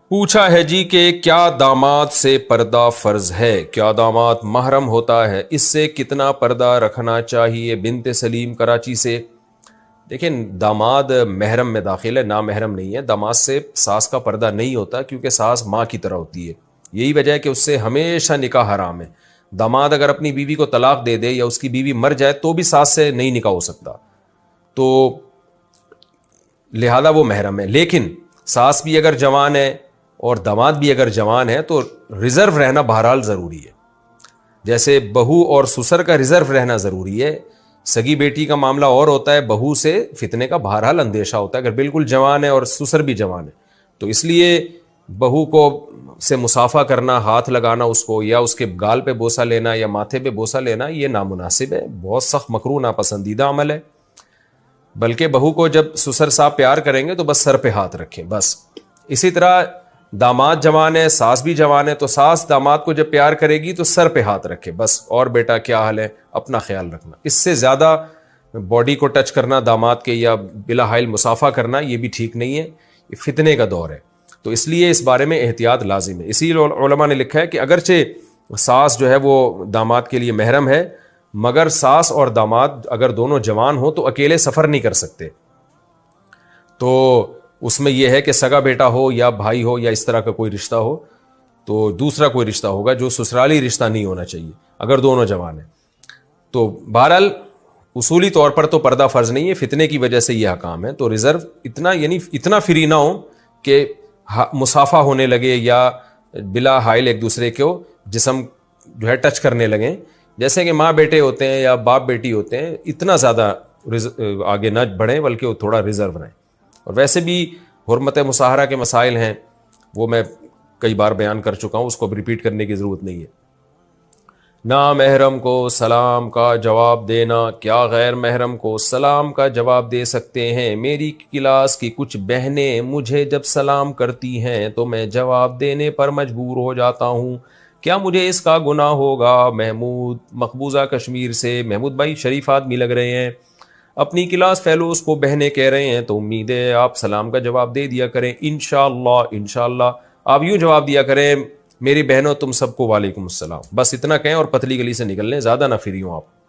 پوچھا ہے جی کہ کیا داماد سے پردہ فرض ہے؟ کیا داماد محرم ہوتا ہے؟ اس سے کتنا پردہ رکھنا چاہیے؟ بنت سلیم کراچی سے۔ دیکھیں، داماد محرم میں داخل ہے، نامحرم نہیں ہے۔ داماد سے ساس کا پردہ نہیں ہوتا، کیونکہ ساس ماں کی طرح ہوتی ہے۔ یہی وجہ ہے کہ اس سے ہمیشہ نکاح حرام ہے۔ داماد اگر اپنی بیوی کو طلاق دے دے یا اس کی بیوی مر جائے تو بھی ساس سے نہیں نکاح ہو سکتا، تو لہذا وہ محرم ہے۔ لیکن ساس بھی اگر جوان ہے اور داماد بھی اگر جوان ہے تو ریزرو رہنا بہرحال ضروری ہے۔ جیسے بہو اور سسر کا ریزرو رہنا ضروری ہے۔ سگی بیٹی کا معاملہ اور ہوتا ہے، بہو سے فتنے کا بہرحال اندیشہ ہوتا ہے اگر بالکل جوان ہے اور سسر بھی جوان ہے۔ تو اس لیے بہو کو سے مصافحہ کرنا، ہاتھ لگانا اس کو، یا اس کے گال پہ بوسہ لینا یا ماتھے پہ بوسہ لینا، یہ نامناسب ہے، بہت سخت مکروہ ناپسندیدہ عمل ہے۔ بلکہ بہو کو جب سسر صاحب پیار کریں گے تو بس سر پہ ہاتھ رکھیں بس۔ اسی طرح داماد جوان ہے، ساس بھی جوان ہے، تو ساس داماد کو جب پیار کرے گی تو سر پہ ہاتھ رکھے بس، اور بیٹا کیا حال ہے، اپنا خیال رکھنا۔ اس سے زیادہ باڈی کو ٹچ کرنا داماد کے یا بلا حائل مصافحہ کرنا یہ بھی ٹھیک نہیں ہے، یہ فتنے کا دور ہے۔ تو اس لیے اس بارے میں احتیاط لازم ہے۔ اسی لیے علماء نے لکھا ہے کہ اگرچہ ساس جو ہے وہ داماد کے لیے محرم ہے، مگر ساس اور داماد اگر دونوں جوان ہوں تو اکیلے سفر نہیں کر سکتے۔ تو اس میں یہ ہے کہ سگا بیٹا ہو یا بھائی ہو یا اس طرح کا کوئی رشتہ ہو، تو دوسرا کوئی رشتہ ہوگا جو سسرالی رشتہ نہیں ہونا چاہیے اگر دونوں جوان ہیں۔ تو بہرحال اصولی طور پر تو پردہ فرض نہیں ہے، فتنے کی وجہ سے یہ حکام ہے۔ تو ریزرو اتنا، یعنی اتنا فری نہ ہو کہ مصافحہ ہونے لگے یا بلا حائل ایک دوسرے کو جسم جو ہے ٹچ کرنے لگیں، جیسے کہ ماں بیٹے ہوتے ہیں یا باپ بیٹی ہوتے ہیں، اتنا زیادہ آگے نہ بڑھیں بلکہ وہ تھوڑا ریزرو رہیں۔ اور ویسے بھی حرمت مصاہرہ کے مسائل ہیں، وہ میں کئی بار بیان کر چکا ہوں، اس کو اب ریپیٹ کرنے کی ضرورت نہیں ہے۔ نامحرم کو سلام کا جواب دینا، کیا غیر محرم کو سلام کا جواب دے سکتے ہیں؟ میری کلاس کی کچھ بہنیں مجھے جب سلام کرتی ہیں تو میں جواب دینے پر مجبور ہو جاتا ہوں، کیا مجھے اس کا گناہ ہوگا؟ محمود مقبوضہ کشمیر سے۔ محمود بھائی شریف آدمی لگ رہے ہیں، اپنی کلاس فیلوز کو بہنیں کہہ رہے ہیں تو امید ہے آپ سلام کا جواب دے دیا کریں انشاءاللہ آپ یوں جواب دیا کریں، میری بہنوں تم سب کو وعلیکم السلام، بس اتنا کہیں اور پتلی گلی سے نکل لیں، زیادہ نہ فری ہوں آپ۔